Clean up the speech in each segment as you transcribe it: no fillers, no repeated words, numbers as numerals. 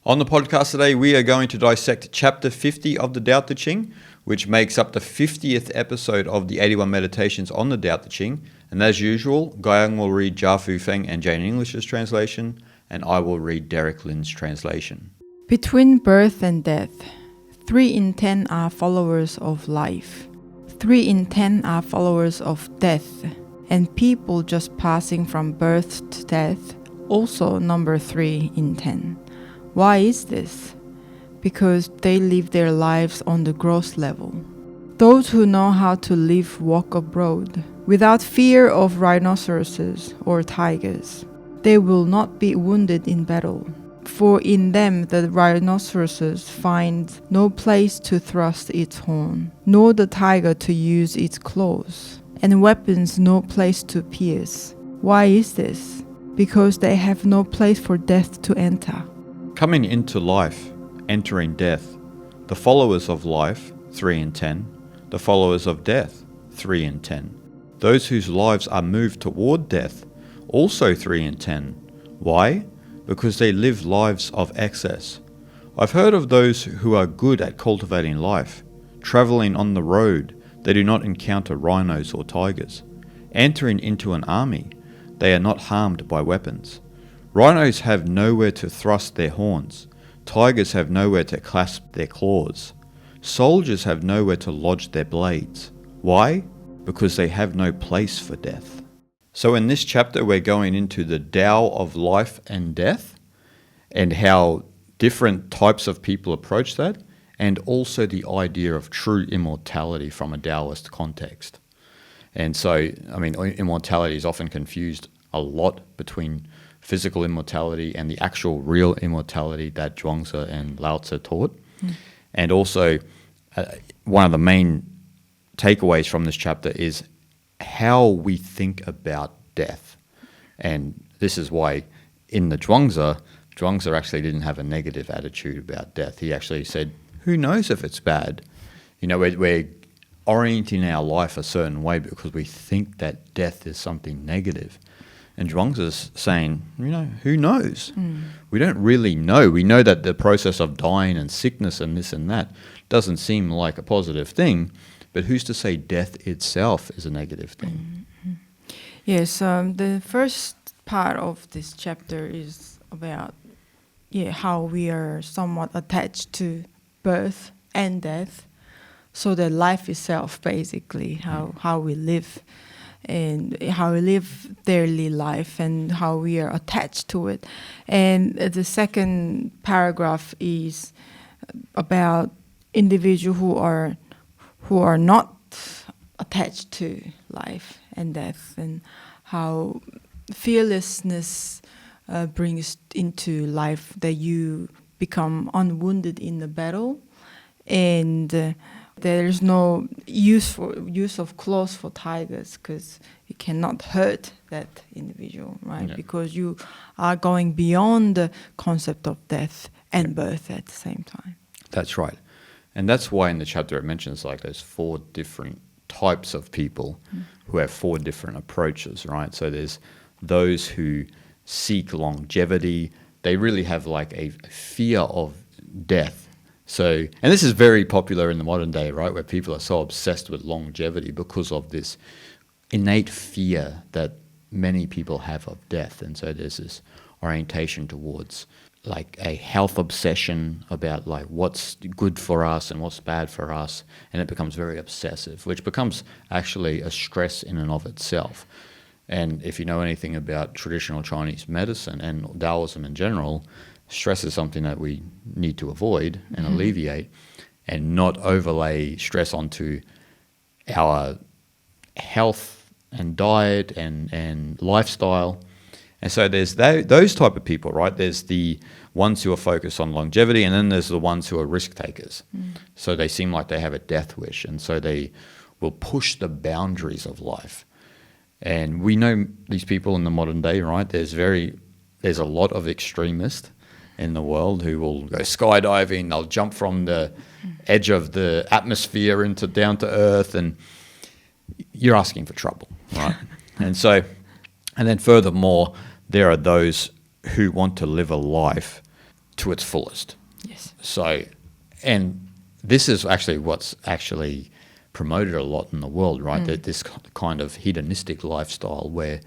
On the podcast today, we are going to dissect chapter 50 of the Tao Te Ching, which makes up the 50th episode of the 81 meditations on the Tao Te Ching. And as usual, Guyang will read Jia Fu Feng and Jane English's translation, and I will read Derek Lin's translation. Between birth and death, 3 in 10 are followers of life. 3 in 10 are followers of death. And people just passing from birth to death also number 3 in 10. Why is this? Because they live their lives on the gross level. Those who know how to live walk abroad without fear of rhinoceroses or tigers. They will not be wounded in battle, for in them the rhinoceros finds no place to thrust its horn, nor the tiger to use its claws, and weapons no place to pierce. Why is this? Because they have no place for death to enter. Coming into life, entering death. The followers of life, 3 in 10. The followers of death, 3 in 10. Those whose lives are moved toward death, also 3 in 10. Why? Because they live lives of excess. I've heard of those who are good at cultivating life, traveling on the road. They do not encounter rhinos or tigers. Entering into an army, they are not harmed by weapons. Rhinos have nowhere to thrust their horns. Tigers have nowhere to clasp their claws. Soldiers have nowhere to lodge their blades. Why? Because they have no place for death. So in this chapter, we're going into the Tao of life and death and how different types of people approach that, and also the idea of true immortality from a Taoist context. And so, immortality is often confused a lot between physical immortality and the actual real immortality that Zhuangzi and Lao Tzu taught. And also, one of the main takeaways from this chapter is how we think about death. And this is why in the Zhuangzi actually didn't have a negative attitude about death. He actually said, who knows if it's bad? You know, we're orienting our life a certain way because we think that death is something negative. And Zhuangzi's saying, who knows? We don't really know. We know that the process of dying and sickness and this and that doesn't seem like a positive thing, but who's to say death itself is a negative thing? Yes, the first part of this chapter is about how we are somewhat attached to birth and death. So the life itself, basically, how we live and how we live daily life and how we are attached to it. And the second paragraph is about individuals who are not attached to life and death, and how fearlessness brings into life that you become unwounded in the battle, and there's no use of claws for tigers because you cannot hurt that individual, right? Yeah. Because you are going beyond the concept of death and birth at the same time. That's right. And that's why in the chapter it mentions like there's 4 different types of people who have 4 different approaches, right? So there's those who seek longevity. They really have like a fear of death. So, and this is very popular in the modern day, right, where people are so obsessed with longevity because of this innate fear that many people have of death. And so there's this orientation towards like a health obsession about like what's good for us and what's bad for us, and it becomes very obsessive, which becomes actually a stress in and of itself. And if you know anything about traditional Chinese medicine and Taoism in general, stress is something that we need to avoid and alleviate, and not overlay stress onto our health and diet and lifestyle. And so there's those type of people, right? There's the ones who are focused on longevity, and then there's the ones who are risk takers. So they seem like they have a death wish, and so they will push the boundaries of life. And we know these people in the modern day, right? There's a lot of extremists in the world who will go skydiving, they'll jump from the edge of the atmosphere into down to earth, and you're asking for trouble, right? And then furthermore, there are those who want to live a life to its fullest. Yes. So, and this is actually what's actually promoted a lot in the world, right? That this kind of hedonistic lifestyle where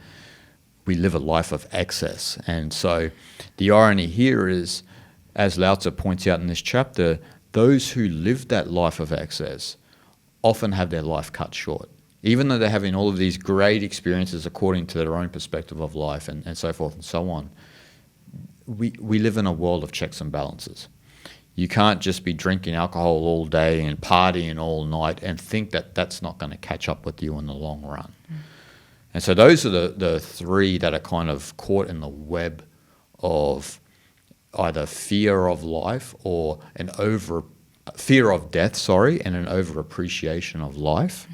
we live a life of excess. And so the irony here is, as Lao Tzu points out in this chapter, those who live that life of excess often have their life cut short. Even though they're having all of these great experiences according to their own perspective of life and so forth and so on, we live in a world of checks and balances. You can't just be drinking alcohol all day and partying all night and think that that's not going to catch up with you in the long run. And so those are the three that are kind of caught in the web of either fear of life or fear of death, and an over-appreciation of life.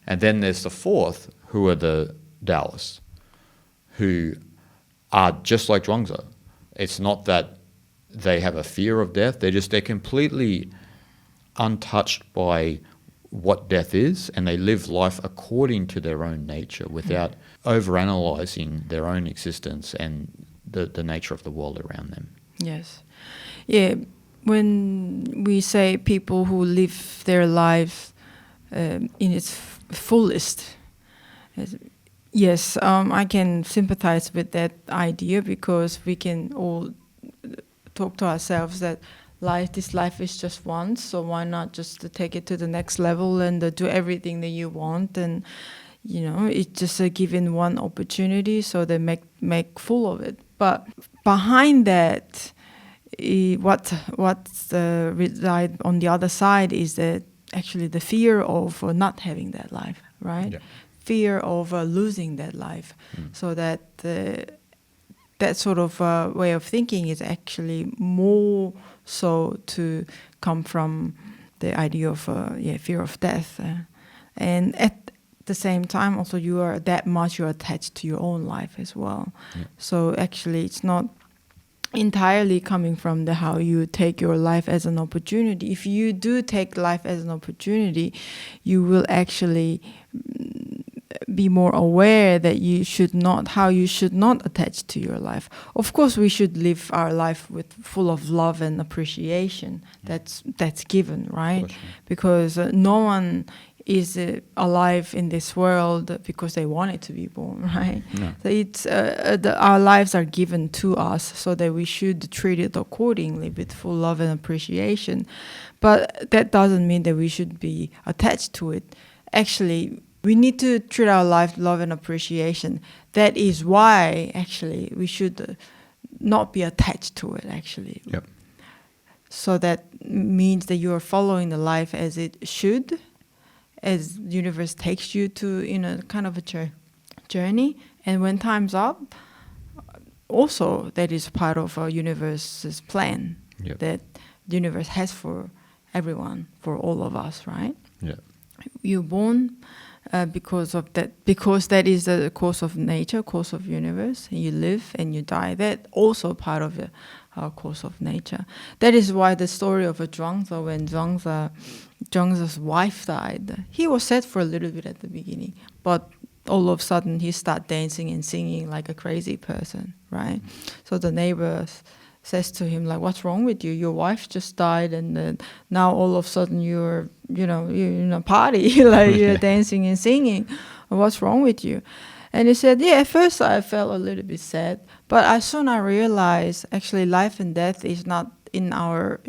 And then there's the fourth, who are the Taoists, who are just like Zhuangzi. It's not that they have a fear of death, they're completely untouched by what death is, and they live life according to their own nature without overanalyzing their own existence and the nature of the world around them. Yes. Yeah, when we say people who live their life in its fullest, yes, I can sympathize with that idea, because we can all talk to ourselves that this life is just once, so why not just to take it to the next level and do everything that you want, and it's just a given one opportunity, so they make full of it. But behind that, what's reside on the other side is that actually the fear of not having that life, right? Yeah. Fear of losing that life, so that that sort of way of thinking is actually more so to come from the idea of fear of death, and at the same time also you're attached to your own life as well. Yeah. So actually it's not entirely coming from how you take your life as an opportunity. If you do take life as an opportunity, you will actually be more aware that you should not attach to your life. Of course, we should live our life full of love and appreciation. That's given, right? Course, yeah. Because no one is alive in this world because they wanted to be born, right? No. So it's our lives are given to us, so that we should treat it accordingly with full love and appreciation. But that doesn't mean that we should be attached to it. Actually, we need to treat our life love and appreciation. That is why actually we should not be attached to it, actually. Yep. So that means that you are following the life as it should, as the universe takes you to kind of a journey. And when time's up, also that is part of our universe's plan. Yep. That the universe has for everyone, for all of us, right? Yeah. You're born because that is the course of nature, course of universe. And you live and you die. That also part of our course of nature. That is why the story of Zhuangzi, when Zhuangzi's wife died, he was sad for a little bit at the beginning, but all of a sudden he started dancing and singing like a crazy person, right? So the neighbor says to him, like, what's wrong with you? Your wife just died, and then now all of a sudden you're in a party, like you're dancing and singing. What's wrong with you? And he said, at first I felt a little bit sad, but as soon I realized actually life and death is not in our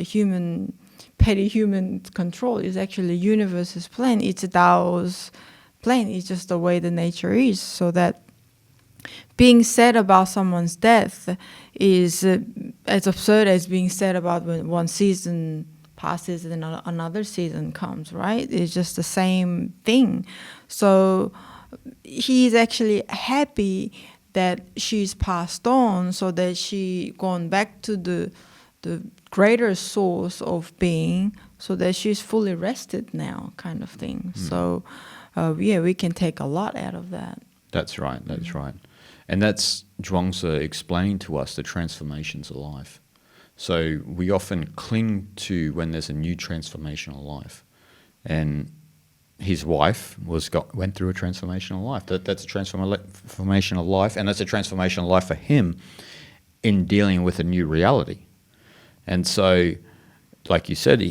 petty human control. It's actually universe's plan. It's Tao's plan. It's just the way the nature is. So that being sad about someone's death is as absurd as being sad about when one season passes and another season comes, right? It's just the same thing. So he's actually happy that she's passed on, so that she gone back to the greater source of being, so that she's fully rested now, kind of thing. So we can take a lot out of that. That's right. And that's Zhuangzi explaining to us the transformations of life. So we often cling to when there's a new transformational life. And his wife went through a transformational life. That's a transformational life, and that's a transformational life for him in dealing with a new reality. And so, like you said,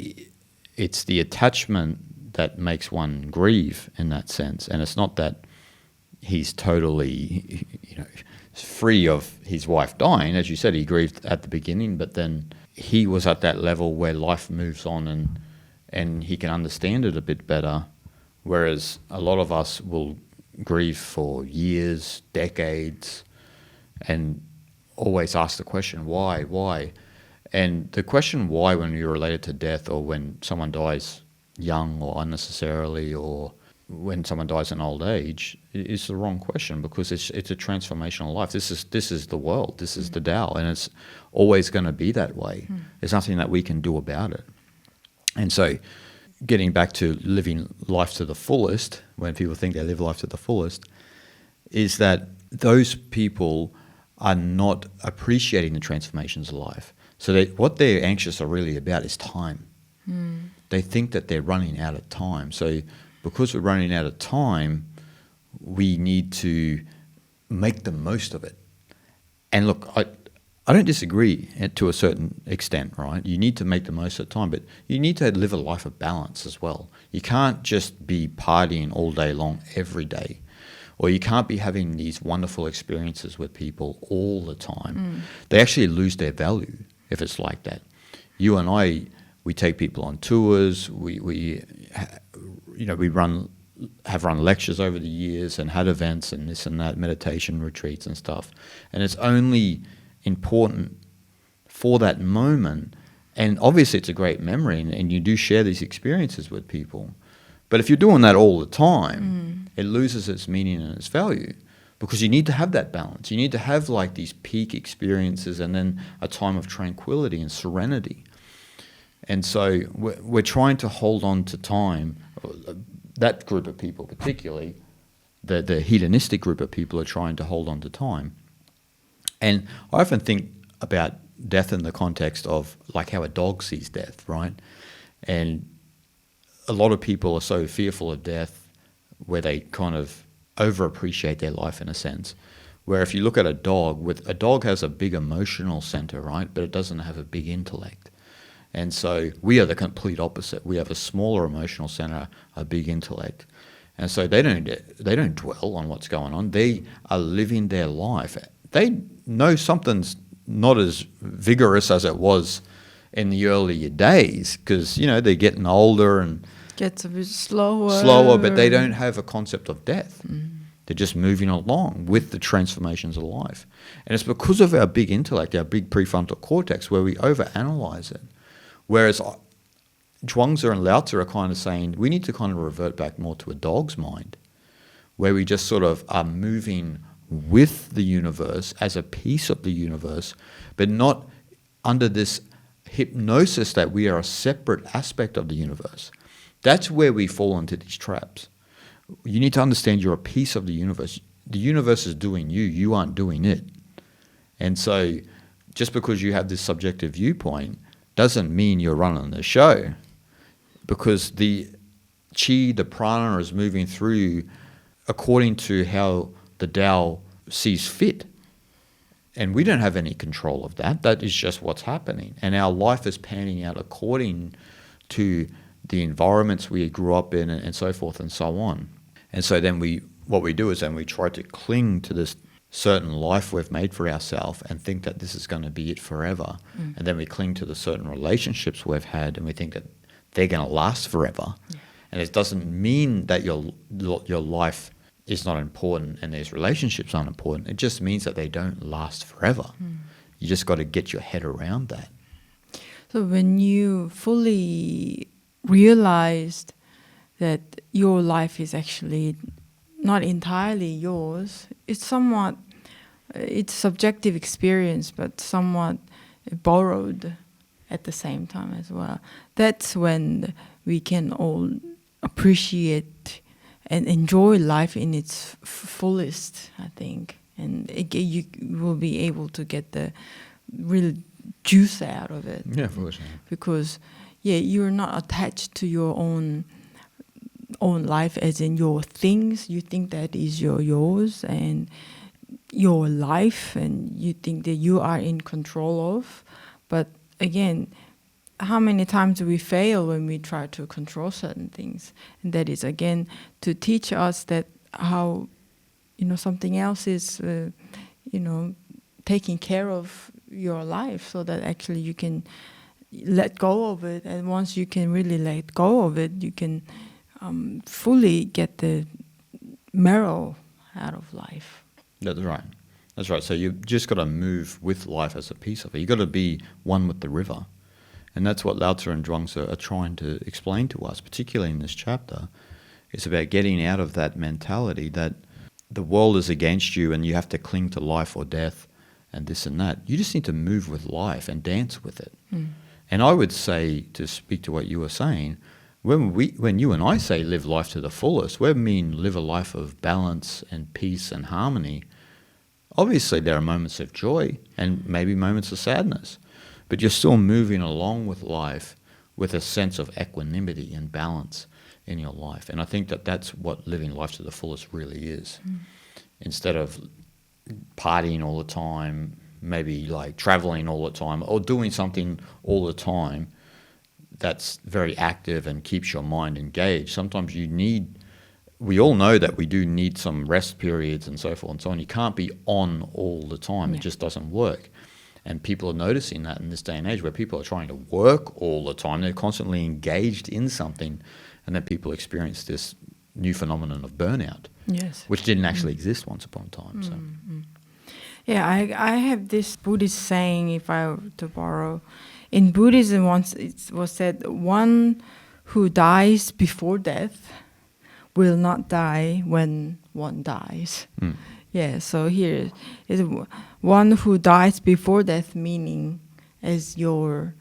it's the attachment that makes one grieve in that sense. And it's not that he's totally, free of his wife dying. As you said, he grieved at the beginning, but then he was at that level where life moves on and he can understand it a bit better. Whereas a lot of us will grieve for years, decades, and always ask the question, why? And the question why, when you're related to death, or when someone dies young or unnecessarily, or when someone dies in old age, is the wrong question, because it's a transformational life. This is the world. This is the Tao, and it's always going to be that way. There's nothing that we can do about it. And so, getting back to living life to the fullest, when people think they live life to the fullest, is that those people are not appreciating the transformations of life. So what they're anxious are really about is time. They think that they're running out of time. So because we're running out of time, we need to make the most of it. And look, I don't disagree to a certain extent, right? You need to make the most of the time, but you need to live a life of balance as well. You can't just be partying all day long every day, or you can't be having these wonderful experiences with people all the time. They actually lose their value if it's like that. You and I, we take people on tours. We have run lectures over the years and had events and this and that, meditation retreats and stuff. And it's only important for that moment. And obviously it's a great memory, and you do share these experiences with people. But if you're doing that all the time, it loses its meaning and its value, because you need to have that balance. You need to have like these peak experiences and then a time of tranquility and serenity. And so we're trying to hold on to time. That group of people particularly, the hedonistic group of people, are trying to hold on to time. And I often think about death in the context of like how a dog sees death, right? And a lot of people are so fearful of death, where they kind of overappreciate their life in a sense. Where if you look at a dog has a big emotional center, right? But it doesn't have a big intellect. And so we are the complete opposite. We have a smaller emotional center, a big intellect. And so they don't dwell on what's going on. They are living their life. They know something's not as vigorous as it was in the earlier days, because, they're getting older and Gets a bit slower, but they don't have a concept of death. They're just moving along with the transformations of life. And it's because of our big intellect, our big prefrontal cortex, where we overanalyze it. Whereas Zhuangzi and Lao Tzu are kind of saying we need to kind of revert back more to a dog's mind, where we just sort of are moving with the universe as a piece of the universe, but not under this hypnosis that we are a separate aspect of the universe. That's where we fall into these traps. You need to understand you're a piece of the universe. The universe is doing you. You aren't doing it. And so just because you have this subjective viewpoint doesn't mean you're running the show, because the qi, the prana, is moving through according to how the Tao sees fit. And we don't have any control of that. That is just what's happening. And our life is panning out according to the environments we grew up in, and so forth and so on. And so then what we do is we try to cling to this certain life we've made for ourselves and think that this is going to be it forever. And then we cling to the certain relationships we've had, and we think that they're going to last forever. And it doesn't mean that your life is not important and these relationships aren't important. It just means that they don't last forever. You just got to get your head around that. So when you fully realized that your life is actually not entirely yours, it's subjective experience, but somewhat borrowed at the same time as well. That's when we can all appreciate and enjoy life in its fullest, I think. And you will be able to get the real juice out of it. Yeah, of course. Because, you're not attached to your own life, as in your things. You think that is yours and your life, and you think that you are in control of. But again, how many times we fail when we try to control certain things. And that is, again, to teach us that how, something else is, taking care of your life, so that actually you can let go of it. And once you can really let go of it, you can fully get the marrow out of life. That's right. That's right. So you've just got to move with life as a piece of it. You've got to be one with the river. And that's what Lao Tzu and Zhuangzi are trying to explain to us, particularly in this chapter. It's about getting out of that mentality that the world is against you and you have to cling to life or death and this and that. You just need to move with life and dance with it. And I would say, to speak to what you were saying, when you and I say live life to the fullest, we mean live a life of balance and peace and harmony. Obviously, there are moments of joy and maybe moments of sadness, but you're still moving along with life with a sense of equanimity and balance in your life. And I think that that's what living life to the fullest really is. Instead of partying all the time, maybe like traveling all the time, or doing something all the time that's very active and keeps your mind engaged. Sometimes we all know that we do need some rest periods and so forth and so on. You can't be on all the time. It just doesn't work. And people are noticing that in this day and age, where people are trying to work all the time. They're constantly engaged in something, and then people experience this new phenomenon of burnout, which didn't actually exist once upon a time. So. Yeah, I have this Buddhist saying, if I were to borrow. In Buddhism, once it was said, one who dies before death will not die when one dies. Yeah, so here is one who dies before death, meaning as your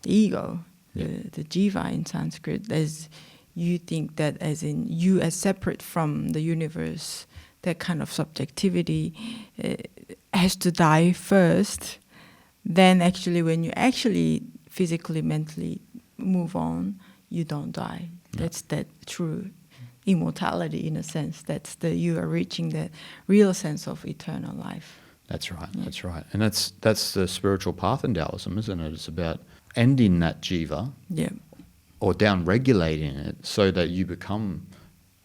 ego, the jiva in Sanskrit, as you think that as in you as separate from the universe, that kind of subjectivity has to die first. Then actually when you actually physically, mentally move on, you don't die. That's that true immortality in a sense. That's you are reaching the real sense of eternal life. That's right. That's right. And that's the spiritual path in Taoism, isn't it? It's about ending that jiva, or down-regulating it, so that you become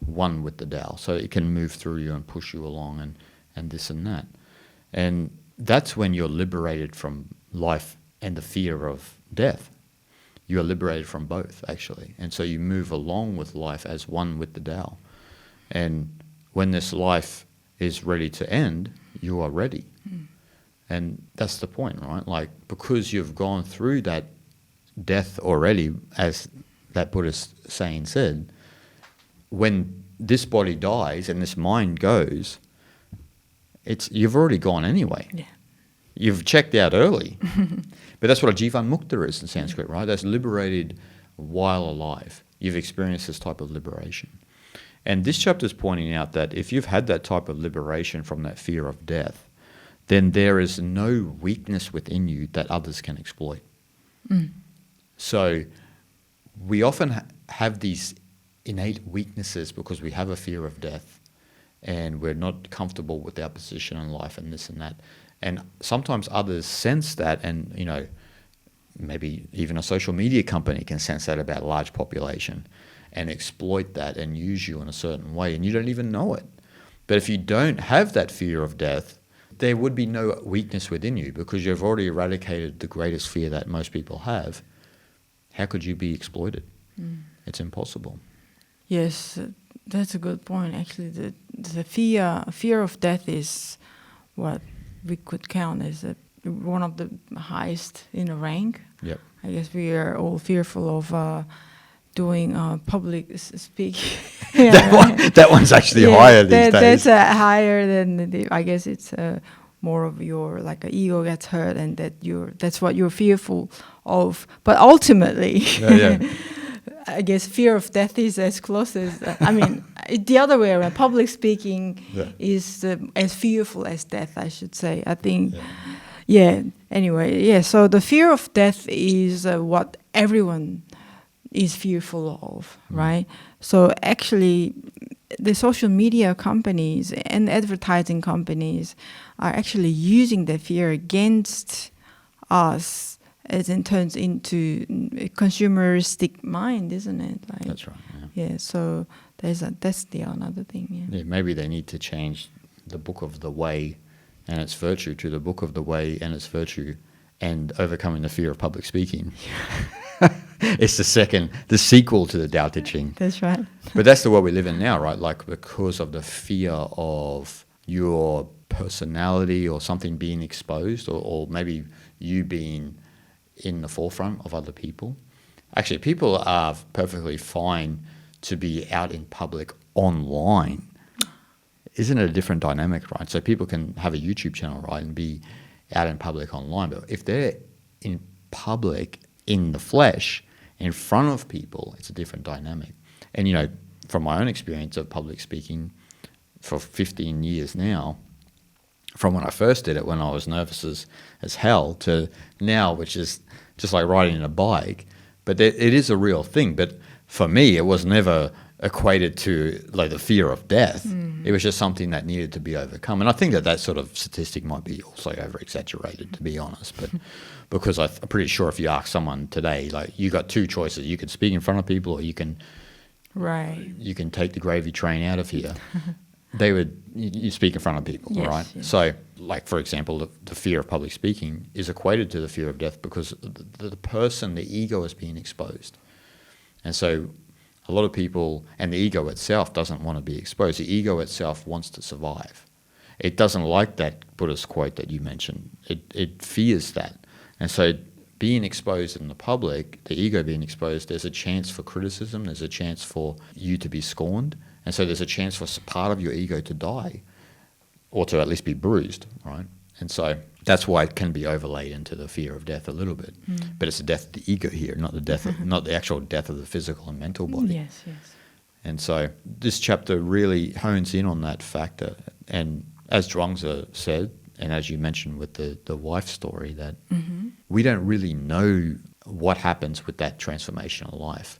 one with the Tao, so it can move through you and push you along and this and that. And that's when you're liberated from life and the fear of death. You are liberated from both, actually. And so you move along with life as one with the Tao. And when this life is ready to end, you are ready. And that's the point, right? Like, because you've gone through that death already, as that Buddhist saying said, when this body dies and this mind goes, you've already gone anyway. You've checked out early. But that's what a jivan mukta is in Sanskrit, right? That's liberated while alive. You've experienced this type of liberation. And this chapter is pointing out that if you've had that type of liberation from that fear of death, then there is no weakness within you that others can exploit. So we often have these innate weaknesses because we have a fear of death and we're not comfortable with our position in life and this and that. And sometimes others sense that, and maybe even a social media company can sense that about a large population and exploit that and use you in a certain way, and you don't even know it. But if you don't have that fear of death, there would be no weakness within you because you've already eradicated the greatest fear that most people have. How could you be exploited? It's impossible. Yes, that's a good point. Actually, the fear of death is what we could count as one of the highest in a rank. Yep. I guess we are all fearful of doing public speaking. That one's actually higher these days. That's higher than I guess it's more of your like an ego gets hurt, and that's what you're fearful of. But ultimately, I guess fear of death is as close as the other way around. Public speaking is as fearful as death, I should say. I think. Anyway, so the fear of death is what everyone is fearful of, right? So actually, the social media companies and advertising companies are actually using the fear against us as in turns into a consumeristic mind, isn't it? Like, That's right. Yeah, so that's the another thing. Yeah. Yeah, maybe they need to change the book of the way and its virtue to the book of the way and its virtue and overcoming the fear of public speaking. It's the sequel to the Tao Te Ching. That's right. But that's the world we live in now, right? Like, because of the fear of your personality or something being exposed, or maybe you being in the forefront of other people. Actually, people are perfectly fine to be out in public online. Isn't it a different dynamic, right? So people can have a YouTube channel, right, and be out in public online. But if they're in public in the flesh, in front of people, it's a different dynamic. And, you know, from my own experience of public speaking for 15 years now, from when I first did it, when I was nervous as hell, to now, which is just like riding a bike. But it is a real thing. But for me, it was never equated to like the fear of death. It was just something that needed to be overcome. And I think that sort of statistic might be also over-exaggerated, to be honest. But because I'm pretty sure if you ask someone today, like, you got two choices: you can speak in front of people, or you can take the gravy train out of here. You speak in front of people, yes, right? Yes. So, like, for example, the fear of public speaking is equated to the fear of death because the person, the ego, is being exposed. And so a lot of people, and the ego itself doesn't want to be exposed. The ego itself wants to survive. It doesn't like that Buddhist quote that you mentioned. It fears that. And so being exposed in the public, the ego being exposed, there's a chance for criticism, there's a chance for you to be scorned, and so there's a chance for part of your ego to die, or to at least be bruised, right? And so that's why it can be overlaid into the fear of death a little bit. But it's the death of the ego here, not the death of, not the actual death of the physical and mental body. Yes, yes. And so this chapter really hones in on that factor. And as Zhuangzi said, and as you mentioned with the wife story, that we don't really know what happens with that transformational life.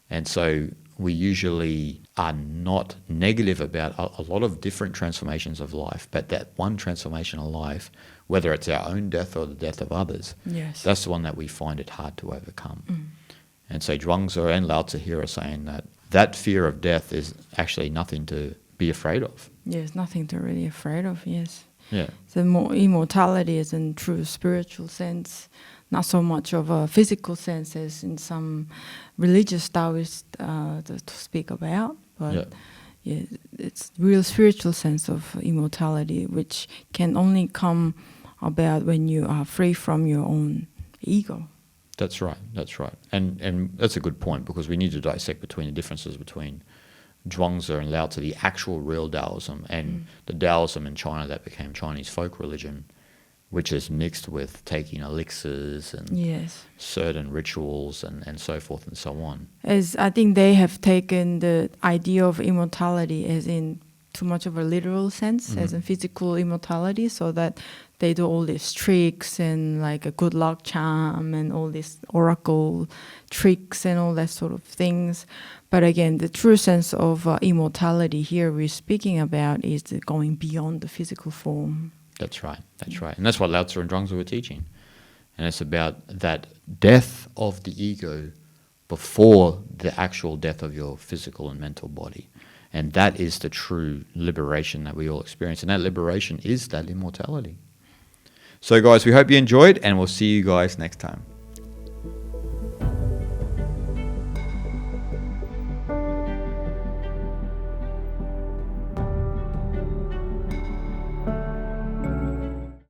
And so we usually are not negative about a lot of different transformations of life, but that one transformation of life, whether it's our own death or the death of others, Yes. that's the one that we find it hard to overcome. And so Zhuangzi and Lao Tzu here are saying that fear of death is actually nothing to be afraid of. Yes, nothing to really afraid of, yes. Yeah. The more immortality is in true spiritual sense, not so much of a physical sense as in some religious Taoist to speak about, but it's real spiritual sense of immortality, which can only come about when you are free from your own ego. That's right, that's right. And that's a good point, because we need to dissect between the differences between Zhuangzi and Lao Tzu, the actual real Taoism, and the Taoism in China that became Chinese folk religion, which is mixed with taking elixirs and certain rituals and so forth and so on. As I think they have taken the idea of immortality as in too much of a literal sense, as in physical immortality, so that they do all these tricks and like a good luck charm and all these oracle tricks and all that sort of things. But again, the true sense of immortality here we're speaking about is the going beyond the physical form. That's right, that's right. And that's what Lao Tzu and Zhuangzi were teaching. And it's about that death of the ego before the actual death of your physical and mental body. And that is the true liberation that we all experience. And that liberation is that immortality. So guys, we hope you enjoyed, and we'll see you guys next time.